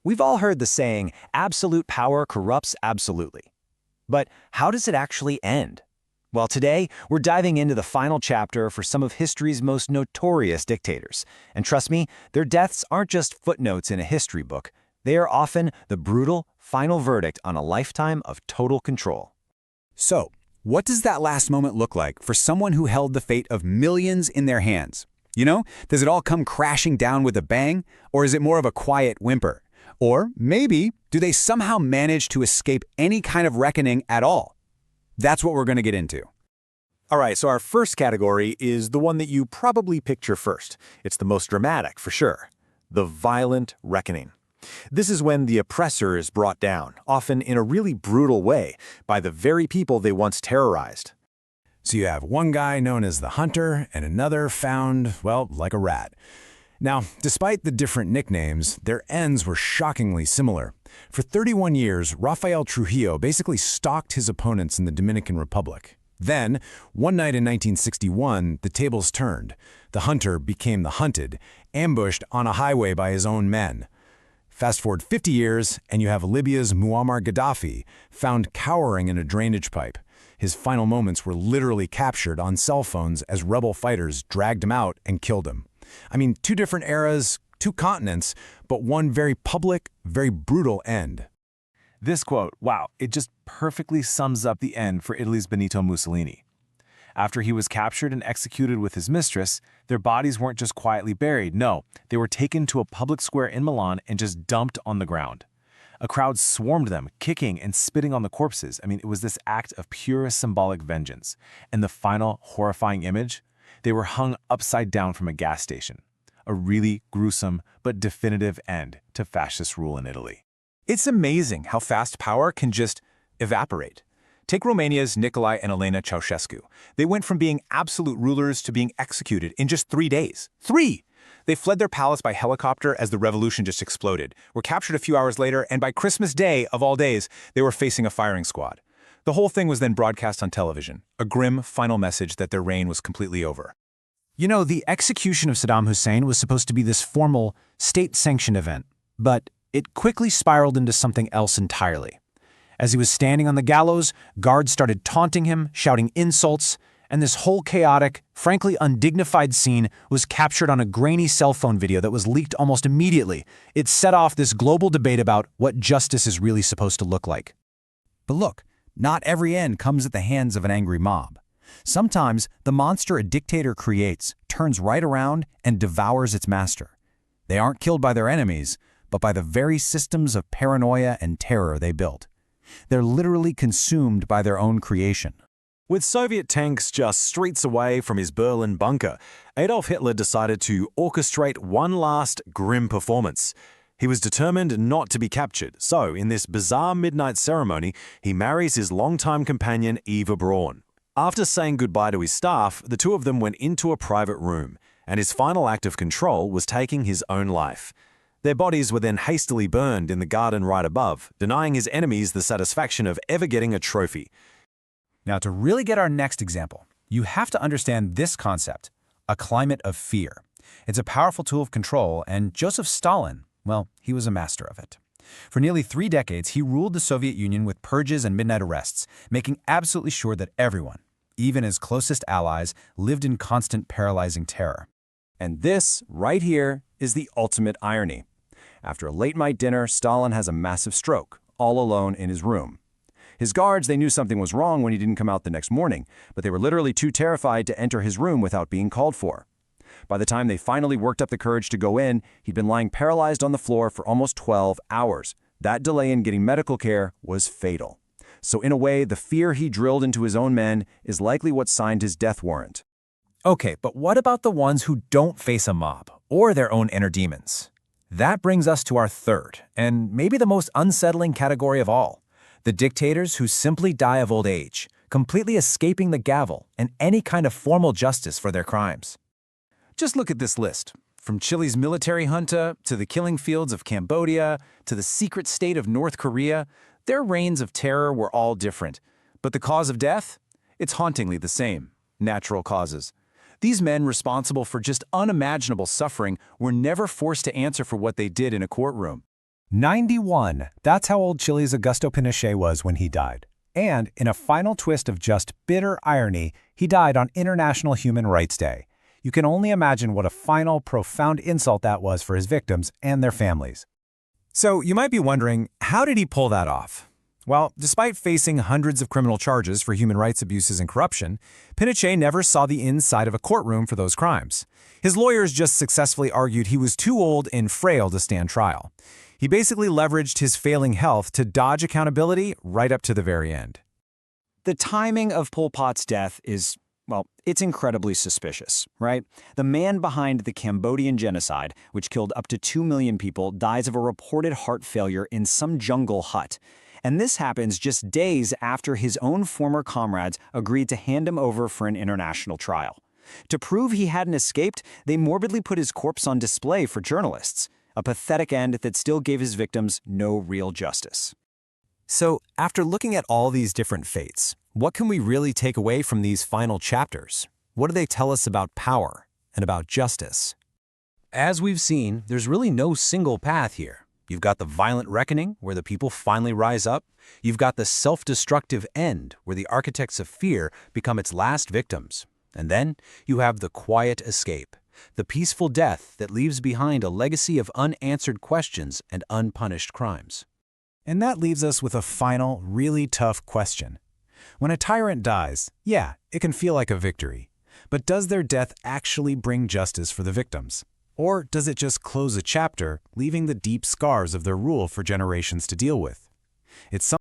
We've all heard the saying, absolute power corrupts absolutely. But how does it actually end? Well, today, we're diving into the final chapter for some of history's most notorious dictators. And trust me, their deaths aren't just footnotes in a history book. They are often the brutal, final verdict on a lifetime of total control. So, what does that last moment look like for someone who held the fate of millions in their hands? Does it all come crashing down with a bang, or is it more of a quiet whimper? Or maybe, do they somehow manage to escape any kind of reckoning at all? That's what we're going to get into. All right, so our first category is the one that you probably picture first. It's the most dramatic, for sure. The violent reckoning. This is when the oppressor is brought down, often in a really brutal way, by the very people they once terrorized. So you have one guy known as the Hunter and another found, well, like a rat. Now, despite the different nicknames, their ends were shockingly similar. For 31 years, Rafael Trujillo basically stalked his opponents in the Dominican Republic. Then, one night in 1961, the tables turned. The hunter became the hunted, ambushed on a highway by his own men. Fast forward 50 years, and you have Libya's Muammar Gaddafi, found cowering in a drainage pipe. His final moments were literally captured on cell phones as rebel fighters dragged him out and killed him. I mean, two different eras, two continents, but one very public, very brutal end. This quote, wow, it just perfectly sums up the end for Italy's Benito Mussolini. After he was captured and executed with his mistress, their bodies weren't just quietly buried. No, they were taken to a public square in Milan and just dumped on the ground. A crowd swarmed them, kicking and spitting on the corpses. I mean, it was this act of pure symbolic vengeance. And the final horrifying image? They were hung upside down from a gas station. A really gruesome but definitive end to fascist rule in Italy. It's amazing how fast power can just evaporate. Take Romania's Nicolae and Elena Ceausescu. They went from being absolute rulers to being executed in just 3 days. 3! They fled their palace by helicopter as the revolution just exploded, were captured a few hours later, and by Christmas Day, of all days, they were facing a firing squad. The whole thing was then broadcast on television, a grim final message that their reign was completely over. The execution of Saddam Hussein was supposed to be this formal, state-sanctioned event, but it quickly spiraled into something else entirely. As he was standing on the gallows, guards started taunting him, shouting insults, and this whole chaotic, frankly undignified scene was captured on a grainy cell phone video that was leaked almost immediately. It set off this global debate about what justice is really supposed to look like. But look, not every end comes at the hands of an angry mob. Sometimes the monster a dictator creates turns right around and devours its master. They aren't killed by their enemies, but by the very systems of paranoia and terror they built. They're literally consumed by their own creation. With Soviet tanks just streets away from his Berlin bunker, Adolf Hitler decided to orchestrate one last grim performance. He was determined not to be captured, so in this bizarre midnight ceremony, he marries his longtime companion Eva Braun. After saying goodbye to his staff, the two of them went into a private room, and his final act of control was taking his own life. Their bodies were then hastily burned in the garden right above, denying his enemies the satisfaction of ever getting a trophy. Now, to really get our next example, you have to understand this concept, a climate of fear. It's a powerful tool of control, and Joseph Stalin, well, he was a master of it. For nearly 3 decades, he ruled the Soviet Union with purges and midnight arrests, making absolutely sure that everyone, even his closest allies, lived in constant paralyzing terror. And this, right here, is the ultimate irony. After a late-night dinner, Stalin has a massive stroke, all alone in his room. His guards, they knew something was wrong when he didn't come out the next morning, but they were literally too terrified to enter his room without being called for. By the time they finally worked up the courage to go in, he'd been lying paralyzed on the floor for almost 12 hours. That delay in getting medical care was fatal. So in a way, the fear he drilled into his own men is likely what signed his death warrant. Okay, but what about the ones who don't face a mob or their own inner demons? That brings us to our third, and maybe the most unsettling category of all. The dictators who simply die of old age, completely escaping the gavel and any kind of formal justice for their crimes. Just look at this list. From Chile's military junta to the killing fields of Cambodia to the secret state of North Korea, their reigns of terror were all different. But the cause of death? It's hauntingly the same. Natural causes. These men responsible for just unimaginable suffering were never forced to answer for what they did in a courtroom. 91. That's how old Chile's Augusto Pinochet was when he died. And in a final twist of just bitter irony, he died on International Human Rights Day. You can only imagine what a final, profound insult that was for his victims and their families. So you might be wondering, how did he pull that off? Well, despite facing hundreds of criminal charges for human rights abuses and corruption, Pinochet never saw the inside of a courtroom for those crimes. His lawyers just successfully argued he was too old and frail to stand trial. He basically leveraged his failing health to dodge accountability right up to the very end. The timing of Pol Pot's death is, well, it's incredibly suspicious, right? The man behind the Cambodian genocide, which killed up to 2 million people, dies of a reported heart failure in some jungle hut. And this happens just days after his own former comrades agreed to hand him over for an international trial. To prove he hadn't escaped, they morbidly put his corpse on display for journalists. A pathetic end that still gave his victims no real justice. So, after looking at all these different fates, what can we really take away from these final chapters? What do they tell us about power and about justice? As we've seen, there's really no single path here. You've got the violent reckoning, where the people finally rise up. You've got the self-destructive end, where the architects of fear become its last victims. And then you have the quiet escape, the peaceful death that leaves behind a legacy of unanswered questions and unpunished crimes. And that leaves us with a final, really tough question. When a tyrant dies, yeah, it can feel like a victory. But does their death actually bring justice for the victims? Or does it just close a chapter, leaving the deep scars of their rule for generations to deal with? It's